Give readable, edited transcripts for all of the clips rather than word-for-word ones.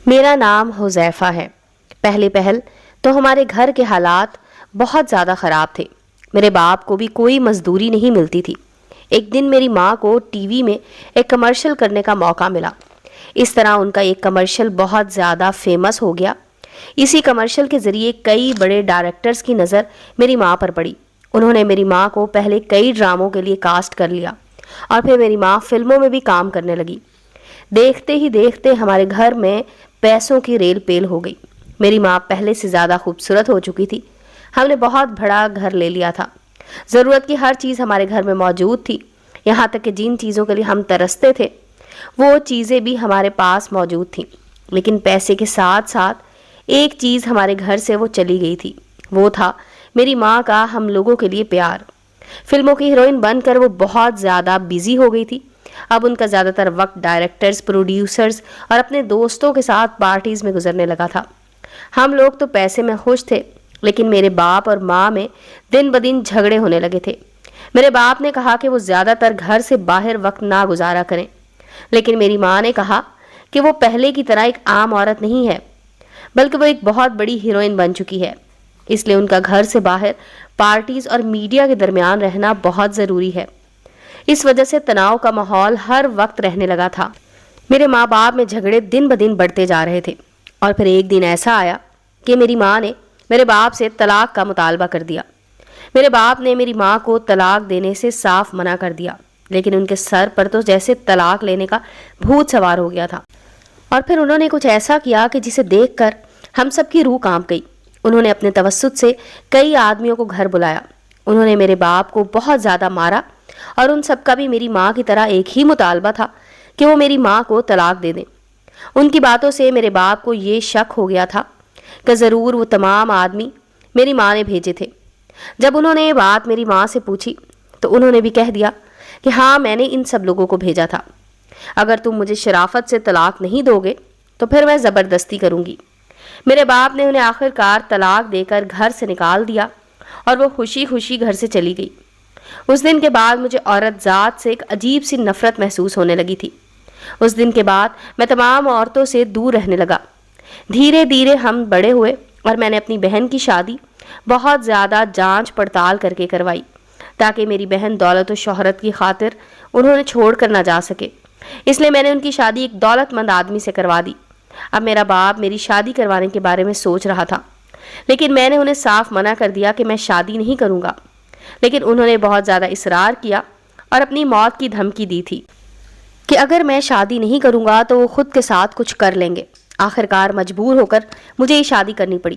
میرا نام حذیفہ ہے۔ پہلے پہل تو ہمارے گھر کے حالات بہت زیادہ خراب تھے۔ میرے باپ کو بھی کوئی مزدوری نہیں ملتی تھی۔ ایک دن میری ماں کو ٹی وی میں ایک کمرشل کرنے کا موقع ملا۔ اس طرح ان کا ایک کمرشل بہت زیادہ فیمس ہو گیا۔ اسی کمرشل کے ذریعے کئی بڑے ڈائریکٹرز کی نظر میری ماں پر پڑی۔ انہوں نے میری ماں کو پہلے کئی ڈراموں کے لیے کاسٹ کر لیا اور پھر میری ماں فلموں میں بھی کام کرنے لگی۔ دیکھتے ہی دیکھتے ہمارے گھر میں پیسوں کی ریل پیل ہو گئی۔ میری ماں پہلے سے زیادہ خوبصورت ہو چکی تھی۔ ہم نے بہت بڑا گھر لے لیا تھا۔ ضرورت کی ہر چیز ہمارے گھر میں موجود تھی، یہاں تک کہ جن چیزوں کے لیے ہم ترستے تھے وہ چیزیں بھی ہمارے پاس موجود تھیں۔ لیکن پیسے کے ساتھ ساتھ ایک چیز ہمارے گھر سے وہ چلی گئی تھی، وہ تھا میری ماں کا ہم لوگوں کے لیے پیار۔ فلموں کی ہیروئن بن کر وہ بہت زیادہ بیزی ہو گئی تھی۔ اب ان کا زیادہ تر وقت ڈائریکٹرز، پروڈیوسرز اور اپنے دوستوں کے ساتھ پارٹیز میں گزرنے لگا تھا۔ ہم لوگ تو پیسے میں خوش تھے، لیکن میرے باپ اور ماں میں دن بدن جھگڑے ہونے لگے تھے۔ میرے باپ نے کہا کہ وہ زیادہ تر گھر سے باہر وقت نہ گزارا کریں، لیکن میری ماں نے کہا کہ وہ پہلے کی طرح ایک عام عورت نہیں ہے، بلکہ وہ ایک بہت بڑی ہیروئن بن چکی ہے، اس لیے ان کا گھر سے باہر پارٹیز اور میڈیا کے درمیان رہنا بہت ضروری ہے۔ اس وجہ سے تناؤ کا ماحول ہر وقت رہنے لگا تھا۔ میرے ماں باپ میں جھگڑے دن بدن بڑھتے جا رہے تھے، اور پھر ایک دن ایسا آیا کہ میری ماں نے میرے باپ سے طلاق کا مطالبہ کر دیا۔ میرے باپ نے میری ماں کو طلاق دینے سے صاف منع کر دیا، لیکن ان کے سر پر تو جیسے طلاق لینے کا بھوت سوار ہو گیا تھا۔ اور پھر انہوں نے کچھ ایسا کیا کہ جسے دیکھ کر ہم سب کی روح کانپ گئی۔ انہوں نے اپنے توسط سے کئی آدمیوں کو گھر بلایا۔ انہوں نے میرے باپ کو بہت زیادہ مارا، اور ان سب کا بھی میری ماں کی طرح ایک ہی مطالبہ تھا کہ وہ میری ماں کو طلاق دے دیں۔ ان کی باتوں سے میرے باپ کو یہ شک ہو گیا تھا کہ ضرور وہ تمام آدمی میری ماں نے بھیجے تھے۔ جب انہوں نے یہ بات میری ماں سے پوچھی تو انہوں نے بھی کہہ دیا کہ ہاں، میں نے ان سب لوگوں کو بھیجا تھا۔ اگر تم مجھے شرافت سے طلاق نہیں دو گے تو پھر میں زبردستی کروں گی۔ میرے باپ نے انہیں آخر کار طلاق دے کر گھر سے نکال دیا، اور وہ خوشی خوشی گھر سے چلی گئی۔ اس دن کے بعد مجھے عورت ذات سے ایک عجیب سی نفرت محسوس ہونے لگی تھی۔ اس دن کے بعد میں تمام عورتوں سے دور رہنے لگا۔ دھیرے دھیرے ہم بڑے ہوئے، اور میں نے اپنی بہن کی شادی بہت زیادہ جانچ پڑتال کر کے کروائی، تاکہ میری بہن دولت و شہرت کی خاطر انہوں نے چھوڑ کر نہ جا سکے۔ اس لیے میں نے ان کی شادی ایک دولت مند آدمی سے کروا دی۔ اب میرا باپ میری شادی کروانے کے بارے میں سوچ رہا تھا، لیکن میں نے انہیں صاف منع کر دیا کہ میں شادی نہیں کروں گا۔ لیکن انہوں نے بہت زیادہ اصرار کیا اور اپنی موت کی دھمکی دی تھی کہ اگر میں شادی نہیں کروں گا تو وہ خود کے ساتھ کچھ کر لیں گے۔ آخر کار مجبور ہو کر مجھے یہ شادی کرنی پڑی۔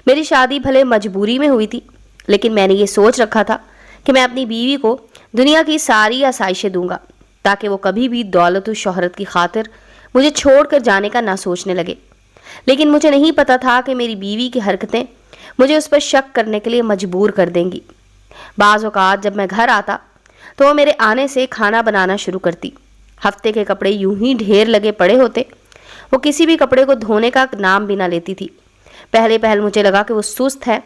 میری شادی بھلے مجبوری میں ہوئی تھی، لیکن میں نے یہ سوچ رکھا تھا کہ میں اپنی بیوی کو دنیا کی ساری آسائشیں دوں گا، تاکہ وہ کبھی بھی دولت و شہرت کی خاطر مجھے چھوڑ کر جانے کا نہ سوچنے لگے۔ لیکن مجھے نہیں پتا تھا کہ میری بیوی کی حرکتیں مجھے اس پر شک کرنے کے لیے مجبور کر دیں گی۔ بعض اوقات جب میں گھر آتا تو وہ میرے آنے سے کھانا بنانا شروع کرتی۔ ہفتے کے کپڑے یوں ہی ڈھیر لگے پڑے ہوتے، وہ کسی بھی کپڑے کو دھونے کا نام بھی نہ لیتی تھی۔ پہلے پہل مجھے لگا کہ وہ سست ہے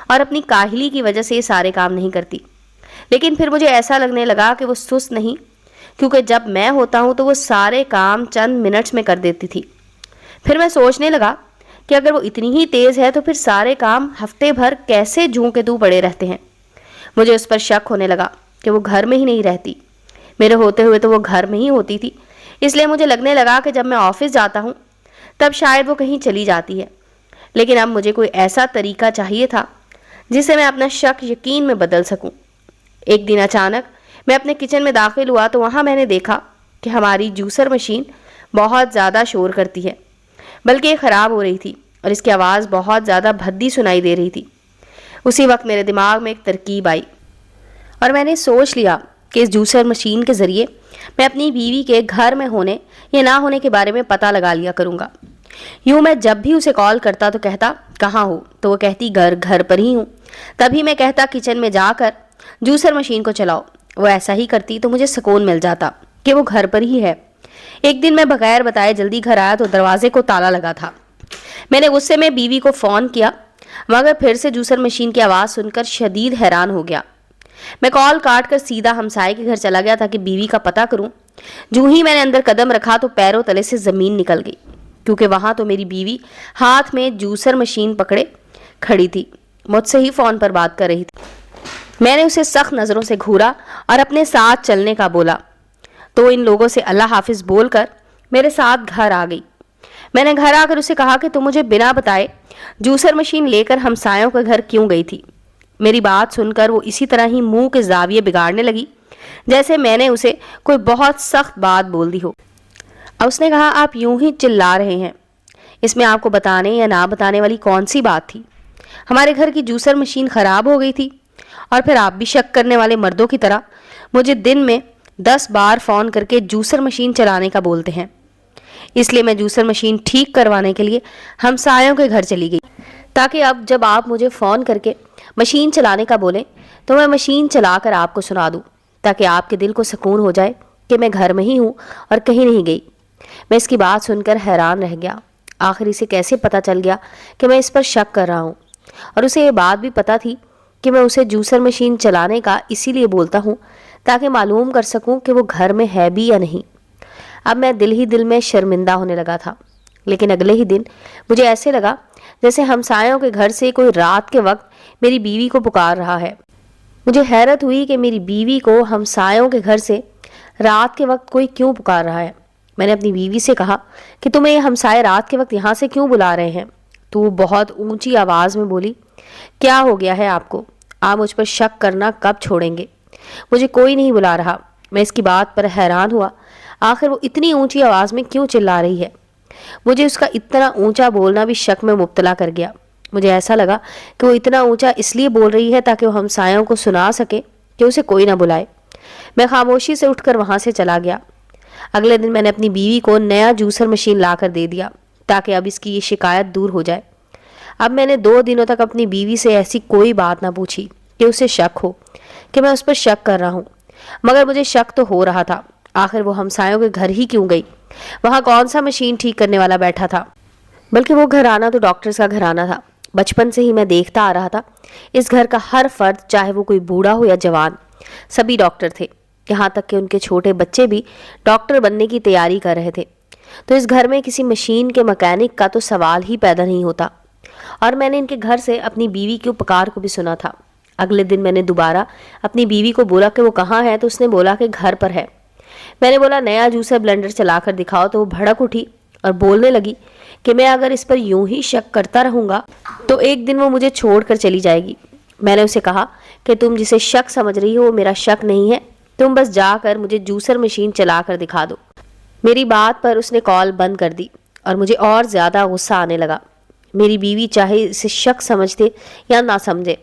اور اپنی کاہلی کی وجہ سے یہ سارے کام نہیں کرتی، لیکن پھر مجھے ایسا لگنے لگا کہ وہ سست نہیں، کیونکہ جب میں ہوتا ہوں تو وہ سارے کام چند منٹس میں کر دیتی تھی۔ پھر میں سوچنے لگا کہ اگر وہ اتنی ہی تیز ہے تو پھر سارے کام ہفتے بھر کیسے جوں کے توں پڑے رہتے ہیں۔ مجھے اس پر شک ہونے لگا کہ وہ گھر میں ہی نہیں رہتی۔ میرے ہوتے ہوئے تو وہ گھر میں ہی ہوتی تھی، اس لیے مجھے لگنے لگا کہ جب میں آفس جاتا ہوں تب شاید وہ کہیں چلی جاتی ہے۔ لیکن اب مجھے کوئی ایسا طریقہ چاہیے تھا جس سے میں اپنا شک یقین میں بدل سکوں۔ ایک دن اچانک میں اپنے کچن میں داخل ہوا تو وہاں میں نے دیکھا کہ ہماری جوسر مشین بہت زیادہ شور کرتی ہے، بلکہ یہ خراب ہو رہی تھی اور اس کی آواز بہت زیادہ بھدی سنائی دے رہی تھی۔ اسی وقت میرے دماغ میں ایک ترکیب آئی، اور میں نے سوچ لیا کہ اس جوسر مشین کے ذریعے میں اپنی بیوی کے گھر میں ہونے یا نہ ہونے کے بارے میں پتہ لگا لیا کروں گا۔ یوں میں جب بھی اسے کال کرتا تو کہتا کہاں ہو، تو وہ کہتی گھر پر ہی ہوں۔ تبھی میں کہتا کچن میں جا کر جوسر مشین کو چلاؤ، وہ ایسا ہی کرتی تو مجھے سکون مل جاتا کہ وہ گھر پر ہی ہے۔ ایک دن میں بغیر بتائے جلدی گھر آیا تو دروازے کو تالا لگا تھا۔ میں نے غصے میں بیوی کو فون کیا، مگر پھر سے جوسر مشین کی آواز سن کر شدید حیران ہو گیا۔ میں کال کاٹ کر سیدھا ہمسائے کے گھر چلا گیا تاکہ بیوی کا پتہ کروں۔ جو ہی میں نے اندر قدم رکھا تو پیروں تلے سے زمین نکل گئی۔ کیونکہ وہاں تو میری بیوی ہاتھ میں جوسر مشین پکڑے کھڑی تھی، مجھ سے ہی فون پر بات کر رہی تھی۔ میں نے اسے سخت نظروں سے گھورا اور اپنے ساتھ چلنے کا بولا تو ان لوگوں سے اللہ حافظ بول کر میرے ساتھ گھر آ گئی۔ میں نے گھر آ کر اسے کہا کہ تم مجھے بنا بتائے جوسر مشین لے کر ہمسایوں کے گھر کیوں گئی تھی؟ میری بات سن کر وہ اسی طرح ہی منہ کے زاویے بگاڑنے لگی جیسے میں نے اسے کوئی بہت سخت بات بول دی ہو۔ اور اس نے کہا آپ یوں ہی چلا رہے ہیں، اس میں آپ کو بتانے یا نہ بتانے والی کون سی بات تھی؟ ہمارے گھر کی جوسر مشین خراب ہو گئی تھی اور پھر آپ بھی شک کرنے والے مردوں کی طرح مجھے دن میں 10 بار فون کر کے جوسر مشین چلانے کا بولتے ہیں۔ اس لیے میں جوسر مشین ٹھیک کروانے کے لیے ہمسایوں کے گھر چلی گئی تاکہ اب جب آپ مجھے فون کر کے مشین چلانے کا بولیں تو میں مشین چلا کر آپ کو سنا دوں، تاکہ آپ کے دل کو سکون ہو جائے کہ میں گھر میں ہی ہوں اور کہیں نہیں گئی۔ میں اس کی بات سن کر حیران رہ گیا، آخر اسے کیسے پتہ چل گیا کہ میں اس پر شک کر رہا ہوں، اور اسے یہ بات بھی پتہ تھی کہ میں اسے جوسر مشین چلانے کا اسی لیے بولتا ہوں تاکہ معلوم کر سکوں کہ وہ گھر میں ہے بھی یا نہیں۔ اب میں دل ہی دل میں شرمندہ ہونے لگا تھا، لیکن اگلے ہی دن مجھے ایسے لگا جیسے ہمسایوں کے گھر سے کوئی رات کے وقت میری بیوی کو پکار رہا ہے۔ مجھے حیرت ہوئی کہ میری بیوی کو ہمسایوں کے گھر سے رات کے وقت کوئی کیوں پکار رہا ہے۔ میں نے اپنی بیوی سے کہا کہ تمہیں یہ ہمسائے رات کے وقت یہاں سے کیوں بلا رہے ہیں؟ تو وہ بہت اونچی آواز میں بولی، کیا ہو گیا ہے آپ کو؟ آپ مجھ پر شک کرنا کب چھوڑیں گے؟ مجھے کوئی نہیں بلا رہا۔ میں اس کی بات پر حیران ہوا، آخر وہ اتنی اونچی آواز میں کیوں چلا رہی ہے؟ مجھے اس کا اتنا اونچا بولنا بھی شک میں مبتلا کر گیا۔ مجھے ایسا لگا کہ وہ اتنا اونچا اس لیے بول رہی ہے تاکہ وہ ہمسایوں کو سنا سکے کہ اسے کوئی نہ بلائے۔ میں خاموشی سے اٹھ کر وہاں سے چلا گیا۔ اگلے دن میں نے اپنی بیوی کو نیا جوسر مشین لا کر دے دیا تاکہ اب اس کی یہ شکایت دور ہو جائے۔ اب میں نے 2 دنوں تک اپنی بیوی سے ایسی کوئی بات نہ پوچھی کہ اسے شک ہو کہ میں اس پر شک کر رہا ہوں، مگر مجھے شک تو ہو رہا تھا، آخر وہ ہمسایوں کے گھر ہی کیوں گئی؟ وہاں کون سا مشین ٹھیک کرنے والا بیٹھا تھا؟ بلکہ وہ گھرانہ تو ڈاکٹرز کا گھرانہ تھا۔ بچپن سے ہی میں دیکھتا آ رہا تھا اس گھر کا ہر فرد، چاہے وہ کوئی بوڑھا ہو یا جوان، سبھی ڈاکٹر تھے، یہاں تک کہ ان کے چھوٹے بچے بھی ڈاکٹر بننے کی تیاری کر رہے تھے۔ تو اس گھر میں کسی مشین کے مکینک کا تو سوال ہی پیدا نہیں ہوتا، اور میں نے ان کے گھر سے اپنی بیوی کی پکار کو بھی سنا تھا۔ اگلے دن میں نے دوبارہ اپنی بیوی کو بولا کہ وہ کہاں ہے، تو اس نے بولا کہ گھر پر ہے۔ میں نے بولا نیا جوسر بلینڈر چلا کر دکھاؤ، تو وہ بھڑک اٹھی اور بولنے لگی کہ میں اگر اس پر یوں ہی شک کرتا رہوں گا تو ایک دن وہ مجھے چھوڑ کر چلی جائے گی۔ میں نے اسے کہا کہ تم جسے شک سمجھ رہی ہو وہ میرا شک نہیں ہے، تم بس جا کر مجھے جوسر مشین چلا کر دکھا دو۔ میری بات پر اس نے کال بند کر دی اور مجھے اور زیادہ غصہ آنے لگا۔ میری بیوی چاہے اسے شک سمجھتے یا نہ سمجھے،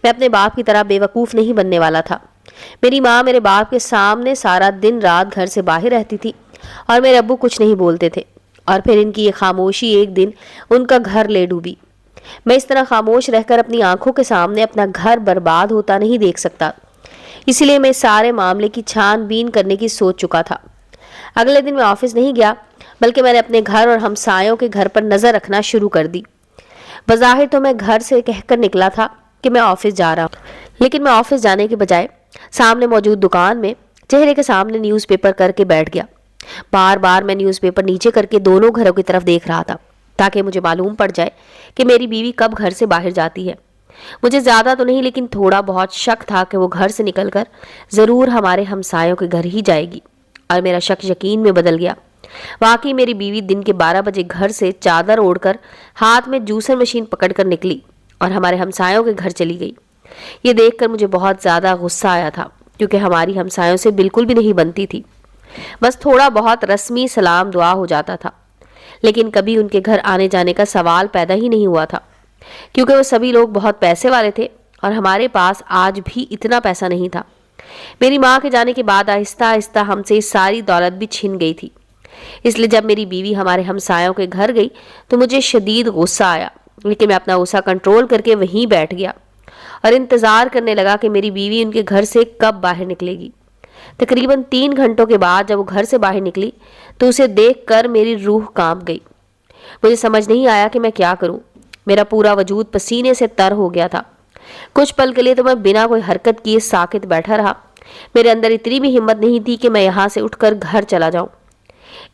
میں اپنے باپ کی طرح بے وقوف نہیں بننے والا تھا۔ میری ماں میرے باپ کے سامنے سارا دن رات گھر سے باہر رہتی تھی اور میرے ابو کچھ نہیں بولتے تھے، اور پھر ان کی یہ خاموشی ایک دن ان کا گھر لے ڈوبی۔ میں اس طرح خاموش رہ کر اپنی آنکھوں کے سامنے اپنا گھر برباد ہوتا نہیں دیکھ سکتا، اسی لیے میں سارے معاملے کی چھان بین کرنے کی سوچ چکا تھا۔ اگلے دن میں آفس نہیں گیا، بلکہ میں نے اپنے گھر اور ہمسایوں کے گھر پر نظر رکھنا شروع کر دی۔ بظاہر تو میں گھر سے کہہ کر نکلا تھا کہ میں آفس جا رہا ہوں، لیکن میں آفس جانے کے بجائے سامنے موجود دکان میں چہرے کے سامنے نیوز پیپر کر کے بیٹھ گیا۔ بار بار میں نیوز پیپر نیچے کر کے دونوں گھروں کی طرف دیکھ رہا تھا تاکہ مجھے معلوم پڑ جائے کہ میری بیوی کب گھر سے باہر جاتی ہے۔ مجھے زیادہ تو نہیں لیکن تھوڑا بہت شک تھا کہ وہ گھر سے نکل کر ضرور ہمارے ہمسایوں کے گھر ہی جائے گی، اور میرا شک یقین میں بدل گیا۔ واقعی میری بیوی دن کے 12 بجے گھر سے چادر اوڑھ کر ہاتھ میں جوسر مشین پکڑ کر نکلی اور ہمارے ہمسایوں کے گھر چلی گئی۔ یہ دیکھ کر مجھے بہت زیادہ غصہ آیا تھا، کیونکہ ہماری ہمسایوں سے بالکل بھی نہیں بنتی تھی، بس تھوڑا بہت رسمی سلام دعا ہو جاتا تھا، لیکن کبھی ان کے گھر آنے جانے کا سوال پیدا ہی نہیں ہوا تھا، کیونکہ وہ سبھی لوگ بہت پیسے والے تھے اور ہمارے پاس آج بھی اتنا پیسہ نہیں تھا۔ میری ماں کے جانے کے بعد آہستہ آہستہ ہم سے ساری دولت بھی چھن گئی تھی، اس لیے جب میری بیوی ہمارے ہمسایوں کے گھر گئی تو مجھے شدید غصہ آیا، لیکن میں اپنا غصہ کنٹرول کر کے وہیں بیٹھ گیا اور انتظار کرنے لگا کہ میری بیوی ان کے گھر سے کب باہر نکلے گی۔ تقریباً 3 گھنٹوں کے بعد جب وہ گھر سے باہر نکلی تو اسے دیکھ کر میری روح کانپ گئی۔ مجھے سمجھ نہیں آیا کہ میں کیا کروں، میرا پورا وجود پسینے سے تر ہو گیا تھا۔ کچھ پل کے لیے تو میں بنا کوئی حرکت کیے ساکت بیٹھا رہا، میرے اندر اتنی بھی ہمت نہیں تھی کہ میں یہاں سے اٹھ کر گھر چلا جاؤں۔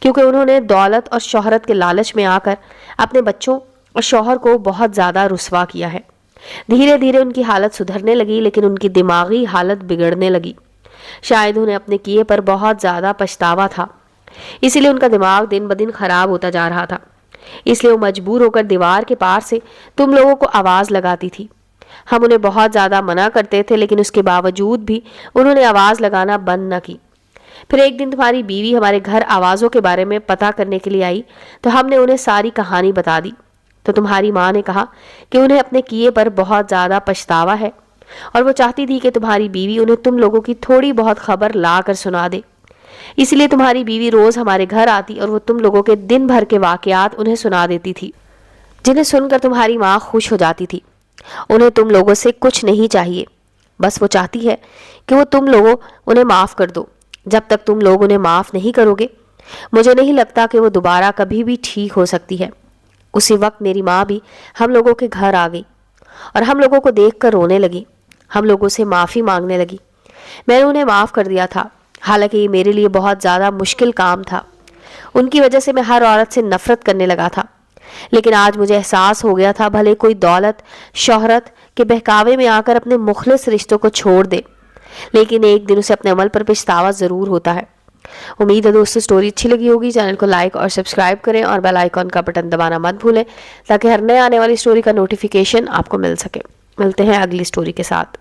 کیونکہ انہوں نے دولت اور شہرت کے لالچ میں آ کر اپنے بچوں اور شوہر کو بہت زیادہ رسوا کیا ہے۔ دھیرے دھیرے ان کی حالت سدھرنے لگی، لیکن ان کی دماغی حالت بگڑنے لگی۔ شاید انہیں اپنے کیے پر بہت زیادہ پچھتاوا تھا، اسی لیے ان کا دماغ دن بدن خراب ہوتا جا رہا تھا۔ اس لیے وہ مجبور ہو کر دیوار کے پار سے تم لوگوں کو آواز لگاتی تھی۔ ہم انہیں بہت زیادہ منع کرتے تھے، لیکن اس کے باوجود بھی انہوں نے آواز لگانا بند نہ کی۔ پھر ایک دن تمہاری بیوی ہمارے گھر آوازوں کے بارے میں پتہ کرنے کے لیے آئی، تو ہم نے انہیں ساری کہانی بتا دی۔ تو تمہاری ماں نے کہا کہ انہیں اپنے کیے پر بہت زیادہ پچھتاوا ہے، اور وہ چاہتی تھی کہ تمہاری بیوی انہیں تم لوگوں کی تھوڑی بہت خبر لا کر سنا دے۔ اس لیے تمہاری بیوی روز ہمارے گھر آتی اور وہ تم لوگوں کے دن بھر کے واقعات انہیں سنا دیتی تھی، جنہیں سن کر تمہاری ماں خوش ہو جاتی تھی۔ انہیں تم لوگوں سے کچھ نہیں چاہیے، بس وہ چاہتی ہے کہ وہ تم لوگوں انہیں معاف کر دو۔ جب تک تم لوگ انہیں معاف نہیں کرو گے، مجھے نہیں لگتا کہ وہ دوبارہ کبھی بھی ٹھیک ہو سکتی ہے۔ اسی وقت میری ماں بھی ہم لوگوں کے گھر آ گئی اور ہم لوگوں کو دیکھ کر رونے لگی۔ ہم لوگوں سے معافی مانگنے لگی۔ میں نے انہیں معاف کر دیا تھا، حالانکہ یہ میرے لیے بہت زیادہ مشکل کام تھا۔ ان کی وجہ سے میں ہر عورت سے نفرت کرنے لگا تھا، لیکن آج مجھے احساس ہو گیا تھا بھلے کوئی دولت شہرت کے بہکاوے میں آ کر اپنے مخلص رشتوں کو چھوڑ دے، لیکن ایک دن اسے اپنے عمل پر پچھتاوا ضرور ہوتا ہے۔ امید ہے دوستو اسٹوری اچھی لگی ہوگی۔ چینل کو لائک اور سبسکرائب کریں اور بیل آئیکن کا بٹن دبانا مت بھولیں، تاکہ ہر نئے آنے والی اسٹوری کا نوٹیفیکیشن آپ کو مل سکے۔ ملتے ہیں اگلی اسٹوری کے ساتھ۔